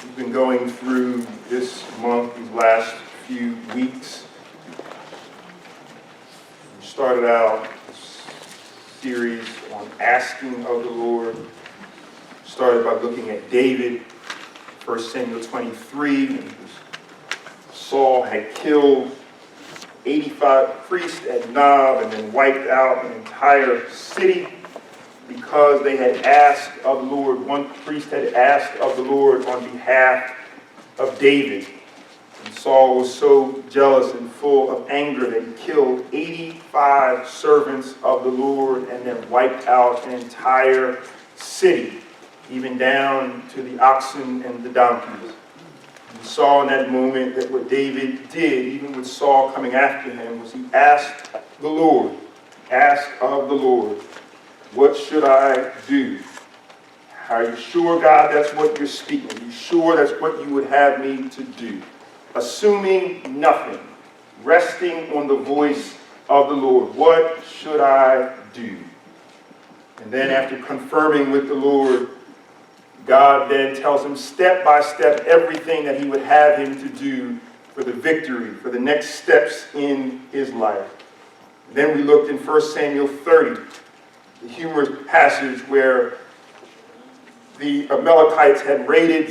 We've been going through this month, these last few weeks. We started out this series on asking of the Lord. Started by looking at David, 1 Samuel 23. Saul had killed 85 priests at Nob and then wiped out an entire city because they had asked of the Lord. One priest had asked of the Lord on behalf of David. And Saul was so jealous and full of anger that he killed 85 servants of the Lord and then wiped out an entire city, even down to the oxen and the donkeys. We saw in that moment that what David did, even with Saul coming after him, was he asked the Lord, asked of the Lord, what should I do? Are you sure, God, that's what you're speaking? Are you sure that's what you would have me to do? Assuming nothing, resting on the voice of the Lord. What should I do? And then after confirming with the Lord, God then tells him step by step everything that he would have him to do for the victory, for the next steps in his life. Then we looked in 1 Samuel 30, the humorous passage where the Amalekites had raided